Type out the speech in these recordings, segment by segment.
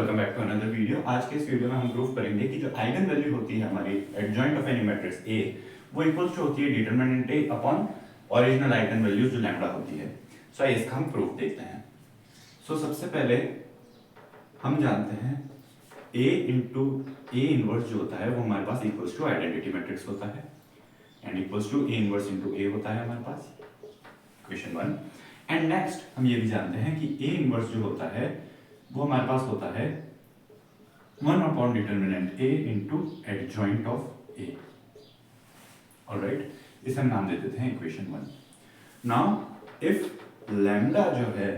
Welcome back to another video. आज के इस वीडियो में हम प्रूफ करेंगे कि जो आइगन वैल्यू होती है हमारी adjoint of any matrix A वो इक्वल्स टू होती है determinant A upon original eigen values जो लैम्डा होती है। सो इसका हम प्रूफ देखते हैं। सबसे पहले हम जानते हैं ए इंटू ए इनवर्स जो होता है वो हमारे पास इक्वल्स टू आइडेंटिटी मैट्रिक्स होता है and equals to A inverse into A होता है हमारे पास, इक्वेशन 1। एंड नेक्स्ट हम ये भी जानते हैं कि ए इनवर्स जो होता है वो हमारे पास होता है 1 upon determinant A into adjoint of A. Alright, इसे हम नाम दे देते हैं इक्वेशन 1। नाउ इफ लैम्डा जो है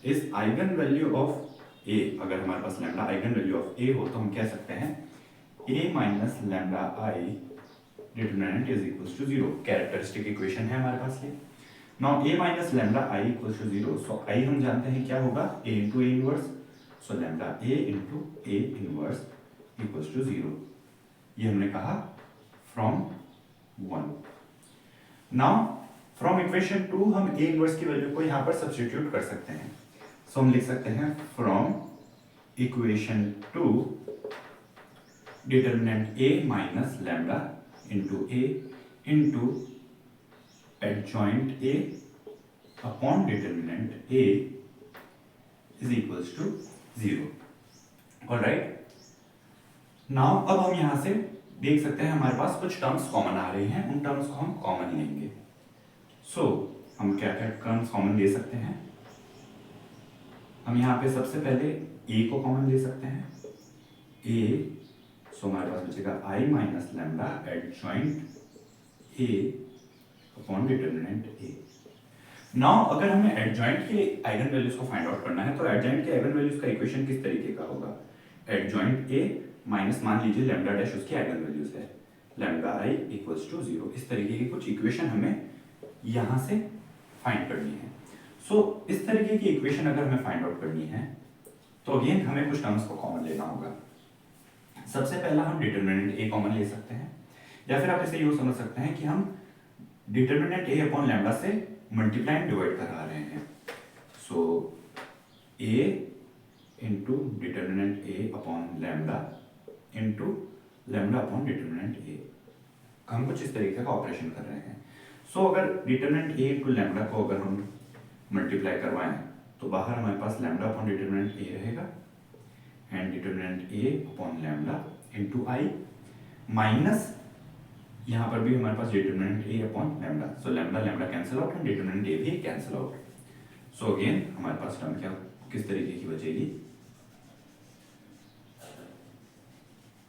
is eigen value of A, अगर हमारे पास lambda eigen value of A हो तो हम कह सकते हैं A minus lambda I determinant is equals to 0। Characteristic equation है हमारे पास ये। Now a minus lambda i equals to 0। So i हम जानते हैं क्या होगा, a into A inverse. So lambda a into A inverse equals to 0। ये हमने कहा फ्रॉम 1। नाउ फ्रॉम इक्वेशन 2 हम a इनवर्स की वैल्यू को यहाँ पर सब्स्टिट्यूट कर सकते हैं। सो हम लिख सकते हैं from equation 2 determinant a minus lambda into a into adjoint A upon determinant A is equals to 0। Alright, now अब हम यहां से देख सकते हैं हमारे पास कुछ टर्म्स कॉमन आ रही हैं, उन टर्म्स को हम कॉमन लेंगे। हम क्या क्या टर्म्स कॉमन ले सकते हैं, हम यहाँ पे सबसे पहले A को कॉमन ले सकते हैं। A, हमारे पास बचेगा I minus lambda adjoint A upon determinant A. Now अगर हमें एडजॉइंट के आइगन वैल्यूज को फाइंड आउट करना है तो एडजॉइंट के आइगन वैल्यूज का इक्वेशन किस तरीके का होगा, एडजॉइंट ए माइनस मान लीजिए लैम्डा डैश उसकी आइगन वैल्यूज है, लैम्डा आई इक्वल्स टू 0। इस तरीके की कुछ इक्वेशन हमें यहां से फाइंड करनी है। इस तरीके की इक्वेशन अगर हमें फाइंड आउट करनी है तो अगेन हमें कुछ टर्म्स को कॉमन लेना होगा। सबसे पहला हम डिटरमिनेंट ए कॉमन ले सकते हैं, या फिर आप इसे यूं समझ सकते हैं कि हम डिटरमिनेंट ए अपॉन लैम्डा से मल्टीप्लाई एंड डिवाइड करा रहे हैं। So A into determinant A upon lambda into lambda upon determinant A, हम कुछ इस तरीके का ऑपरेशन कर रहे हैं। अगर डिटरमिनेंट ए इंटू लैम्डा को अगर हम मल्टीप्लाई करवाएं तो बाहर हमारे पास लैम्डा अपॉन डिटरमिनेंट ए रहेगा and determinant A upon lambda into I minus यहाँ पर भी हमारे पास determinant A upon lambda. Lambda lambda cancel out and determinant A भी कैंसिल आउट। अगेन हमारे पास टर्म क्या किस तरीके की बचेगी,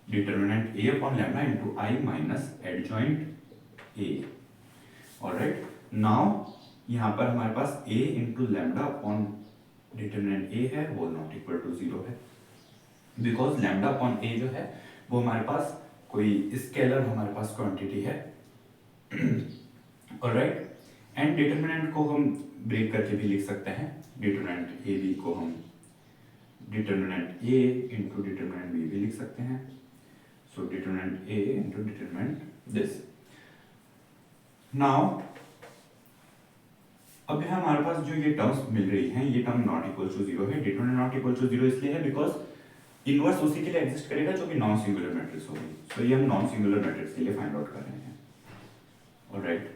determinant A upon lambda into I minus adjoint A. Alright, now यहाँ पर हमारे पास a into lambda upon determinant a है वो नॉट इक्वल टू 0 है, बिकॉज लैम्डा अपॉन a जो है वो हमारे पास कोई स्केलर हमारे पास क्वांटिटी है। ऑलराइट, एंड डिटरमिनेंट को हम ब्रेक करके भी लिख सकते हैं। डिटरमिनेंट ए बी को हम determinant A into determinant B भी लिख सकते हैं। Determinant A into determinant this. Now अब यहाँ हमारे पास जो ये टर्म्स मिल रही हैं ये टर्म नॉट इक्वल टू 0 है। डिटरमिनेंट नॉट इक्वल टू 0 इसलिए है बिकॉज इनवर्स उसी के लिए एग्जिस्ट करेगा जो कि नॉन सिंगुलर मैट्रिक्स होगी। ये हम नॉन सिंगुलर मैट्रिक्स के लिए फाइंड आउट कर रहे हैं। ऑलराइट,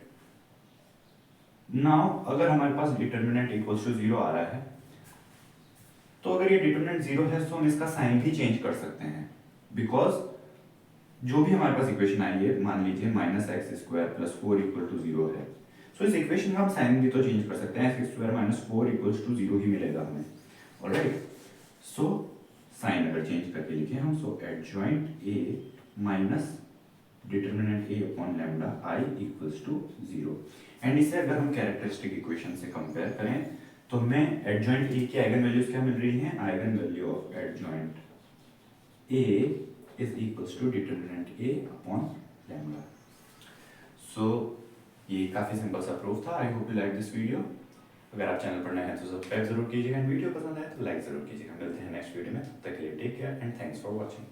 नाउ अगर हमारे पास डिटरमिनेंट इक्वल्स टू 0 आ रहा है तो अगर ये डिटरमिनेंट 0 है तो हम इसका साइन भी चेंज कर सकते हैं, बिकॉज जो भी हमारे पास इक्वेशन आई है मान लीजिए minus X square plus 4 equal to 0 है। इस इक्वेशन का हम साइन भी तो चेंज कर सकते हैं, X square minus 4 equals to 0 ही मिलेगा हमें। ऑलराइट, साइन अगर चेंज करके लिखें हम adjoint A minus determinant A upon lambda I equals to 0। And इसे अगर हम कैरेक्टरिस्टिक इक्वेशन से कंपेयर करें तो हमें एडजॉइंट ए की आइगन वैल्यूज क्या मिल रही हैं, eigen value of adjoint A is equals to determinant A upon lambda. ये काफी सिंपल सा प्रूफ था। I hope you like this video. अगर आप चैनल पर नए हैं तो सब्सक्राइब जरूर कीजिएगा एंड वीडियो पसंद आए तो लाइक जरूर कीजिएगा। मिलते हैं नेक्स्ट वीडियो में, तब तक के लिए take care and thanks for watching.